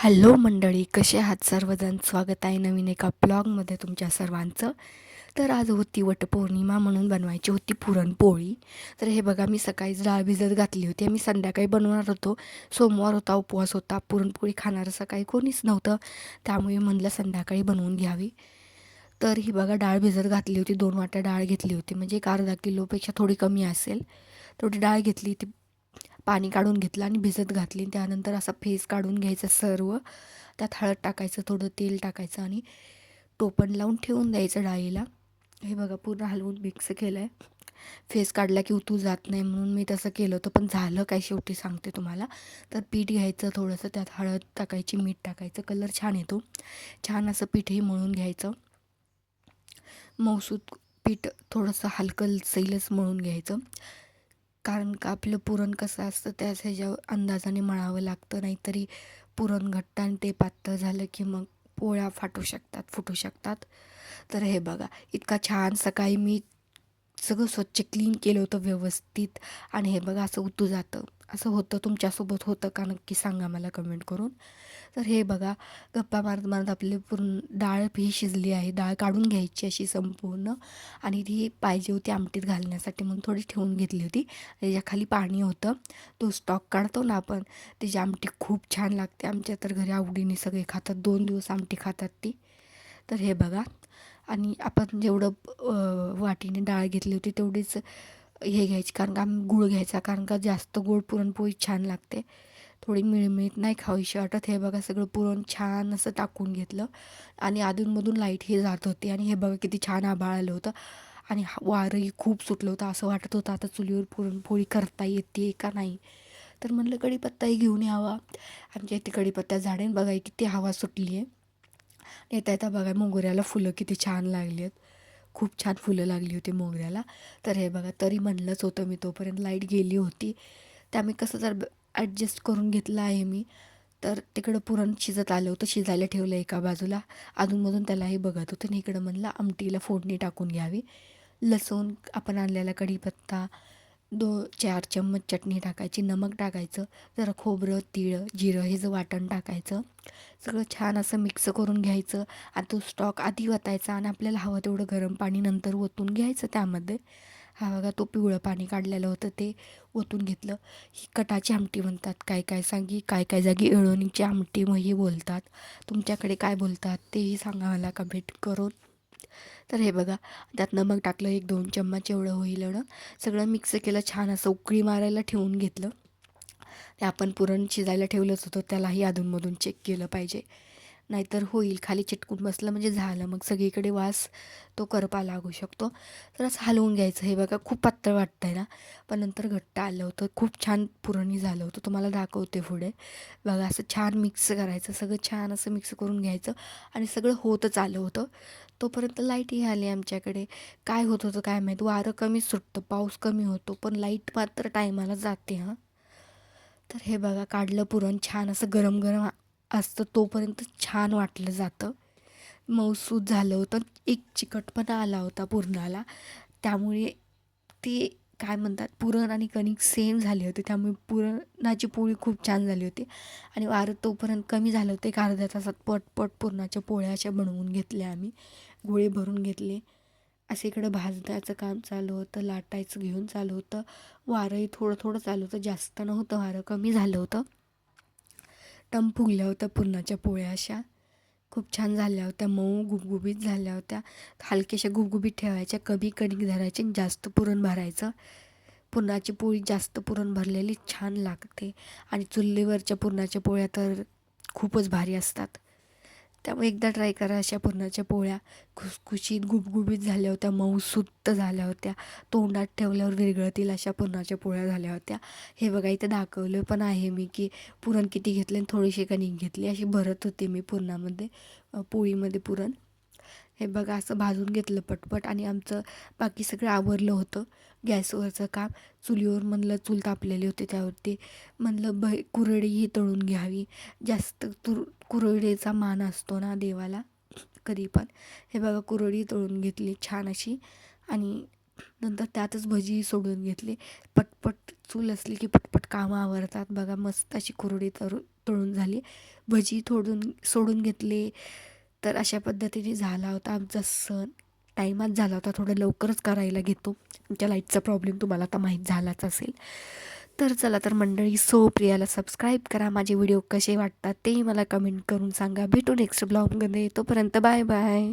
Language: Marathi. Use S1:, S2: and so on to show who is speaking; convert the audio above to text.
S1: हॅलो मंडळी, कसे आहात सर्वजण? स्वागत आहे नवीन एका ब्लॉगमध्ये तुमच्या सर्वांचं. तर आज होती वटपौर्णिमा म्हणून बनवायची होती पुरणपोळी. तर हे बघा, मी सकाळीच डाळ भिजत घातली होती. मी संध्याकाळी बनवणार होतो. सोमवार होता, उपवास होता. पुरणपोळी खाणारं सकाळी कोणीच नव्हतं, त्यामुळे म्हणलं संध्याकाळी बनवून घ्यावी. तर ही बघा, डाळ भिजत घातली होती. 2 वाट्या डाळ घेतली होती, म्हणजे एक अर्धा किलोपेक्षा थोडी कमी असेल. थोडी डाळ घेतली, ती पाणी काढून घेतलं आणि भिजत घातली. त्यानंतर असा फेस काढून घ्यायचा सर्व. त्यात हळद टाकायचं, थोडं तेल टाकायचं आणि टोपण लावून ठेवून द्यायचं डाळीला. हे बघा, पूर्ण हलवून मिक्स केलं आहे. फेस काढला की उतू जात नाही म्हणून मी तसं केलं होतं, पण झालं काय शेवटी सांगते तुम्हाला. तर पीठ घ्यायचं थोडंसं, त्यात हळद टाकायची, मीठ टाकायचं, कलर छान येतो. छान असं पीठही मळून घ्यायचं. मऊसूत पीठ थोडंसं हलकं सैलच मळून घ्यायचं. कारण का आपलं पुरण कसं असतं, त्याच ह्याच्यावर अंदाजाने मळावं लागतं. नाहीतरी पुरण घट्ट आणि ते पातळ झालं की मग पोळ्या फुटू शकतात. तर हे बघा, इतका छान सकाळी मी सगळं स्वच्छ क्लीन केलं होतं व्यवस्थित. आणि हे बघा, असं उतू जातं. असं होतं, तुमच्यासोबत होतं का नक्की सांगा मला कमेंट करून. तर हे बघा, गप्पा मारत मारत आपली पूर्ण डाळ ही शिजली आहे. डाळ काढून घ्यायची अशी संपूर्ण, आणि ती पाहिजे होती आमटीत घालण्यासाठी म्हणून थोडी ठेवून घेतली होती. त्याच्याखाली पाणी होतं, तो स्टॉक काढतो ना आपण, त्याची आमटी खूप छान लागते. आमच्या तर घरी आवडीने सगळे खातात, 2 दिवस आमटी खातात ती. तर हे बघा, आणि आपण जेवढं वाटीने डाळ घेतली होती तेवढीच हे घ्यायची, कारण का गूळ घ्यायचा, कारण का जास्त गोड पुरणपोळी छान लागते. थोडी मिळमिळीत नाही खावीशी वाटत. हे बघा, सगळं पुरण छान असं टाकून घेतलं आणि अधूनमधून लाईट ही जात होती. आणि हे बघा, किती छान आभाळ आलं होतं आणि वारंही खूप सुटलं होतं. असं वाटत होतं आता चुलीवर पुरणपोळी करता येते का नाही. तर म्हणलं कढीपत्ताही घेऊन यावा. आमच्या इथे कढीपत्ता झाडे बघा, किती हवा सुटली आहे. येता येता बघा, मोगऱ्याला फुलं किती छान लागली आहेत. खूप छान फुलं लागली होती मोगऱ्याला. तर हे बघा, तरी म्हणलंच होतं मी, तोपर्यंत लाईट गेली होती. त्यामुळे कसं जर ॲडजस्ट करून घेतलं आहे मी. तर तिकडं पुरण शिजत आलं होतं, शिजायला ठेवलं एका बाजूला. अधूनमधून त्यालाही बघत होतं आणि इकडं म्हणलं आमटीला फोडणी टाकून घ्यावी. लसूण, आपण आणलेला कढीपत्ता, 4 चम्मच चटणी टाकायची, नमक टाकायचं, जरा खोबरं, तीळ, जिरं हे वाटण टाकायचं. सगळं छान असं मिक्स करून घ्यायचं. आणि तो स्टॉक आधी ओतायचा आणि आपल्याला हवं तेवढं गरम पाणी नंतर ओतून घ्यायचं त्यामध्ये. हा बघा, तो पिवळं पाणी काढलेलं होतं ते ओतून घेतलं. ही कटाची आमटी म्हणतात, काय काय काय काय जागी एळवणीची आमटी मग ही बोलतात. तुमच्याकडे काय बोलतात तेही सांगा मला कमेंट करून. तर हे बघा, त्यात नमक टाकलं, 1-2 चम्मच एवढं होईल एवढं. सगळं मिक्स केलं, छान असं उकळी मारायला ठेवून घेतलं. ते आपण पुरण शिजायला ठेवलंच होतं, त्यालाही अधूनमधून चेक केलं पाहिजे, नाहीतर होईल खाली चिटकून बसलं म्हणजे झालं, मग सगळीकडे वास तो करपा लागू शकतो. तर असं हलवून घ्यायचं. हे बघा, खूप पातळ वाटतं आहे ना, पण नंतर घट्ट आलं होतं, खूप छान पुरणही झालं होतं. तुम्हाला दाखवते पुढे. बघा, असं छान मिक्स करायचं, सगळं छान असं मिक्स करून घ्यायचं. आणि सगळं होतच आलं होतं, तोपर्यंत लाईटही आली आमच्याकडे. काय होत होतं काय माहीत, वारं कमी सुटतं, पाऊस कमी होतो, पण लाईट मात्र टायमाला जाते. हां, तर हे बघा, काढलं पुरण छान असं गरम गरम असतं तोपर्यंत छान वाटलं जातं. मऊसूद झालं होतं, एक चिकटपणा आला होता पुरणाला. त्यामुळे ते काय म्हणतात, पुरण आणि कणिक सेम झाली होती, त्यामुळे पुरणाची पोळी खूप छान झाली होती. आणि वारं तोपर्यंत कमी झालं होतं. एक अर्ध्या तासात पटपट पुरणाच्या पोळ्या अशा बनवून घेतल्या आम्ही. गोळे भरून घेतले. असं इकडं भाजण्याचं काम चालू होतं, लाटायचं घेऊन चालू होतं. वारंही थोडं थोडं चालू होतं, जास्त नव्हतं वारं, कमी झालं होतं. टम फुगल्या होत्या पुरणाच्या पोळ्या अशा. खूप छान झाल्या होत्या, मऊ गुबगुबीत झाल्या होत्या. हलक्याशा गुबगुबीत ठेवायच्या, कमी कणिक धरायचे, जास्त पुरण भरायचं. पुरणाची पोळी जास्त पुरण भरलेली छान लागते. आणि चुलीवरच्या पुरणाच्या पोळ्या तर खूपच भारी असतात. त्यामुळे एकदा ट्राय करा अशा पुरणाच्या पोळ्या. खुसखुशीत गुबगुबीत झाल्या होत्या, मऊसूत झाल्या होत्या. तोंडात ठेवल्यावर विरघळतील अशा पुरणाच्या पोळ्या झाल्या होत्या. हे बघा, इथं दाखवलं पण आहे मी की पुरण किती घेतले आणि थोडीशी कणिक घेतली, अशी भरत होते मी पुरणामध्ये, पोळीमध्ये पुरण. हे बघा, असं भाजून घेतलं पटपट. आणि आमचं बाकी सगळं आवरलं होतं, गॅसवरचं काम. चुलीवर म्हणलं, चूल तापलेली होती त्यावरती म्हणलं कुरडीही तळून घ्यावी. जास्त कुरडीचा मान असतो ना देवाला कधी पण. हे बघा, कुरडी तळून घेतली छान अशी. आणि नंतर त्यातच भजी सोडून घेतली. पटपट चूल असली की पटपट कामं आवरतात. बघा, मस्त अशी कुरडी तळून झाली. भजी सोडून घेतले. तर अशा पद्धतीने झाला होता आमचा सण. टाईमात झाला होता, थोडं लवकरच करायला घेतो. आमच्या लाईटचा प्रॉब्लेम तुम्हाला आता माहीत झालाच असेल. तर चला तर मंडळी, सो प्रियाला सबस्क्राईब करा. माझे व्हिडिओ कसे वाटतात तेही मला कमेंट करून सांगा. भेटू नेक्स्ट ब्लॉगमध्ये. तोपर्यंत बाय बाय.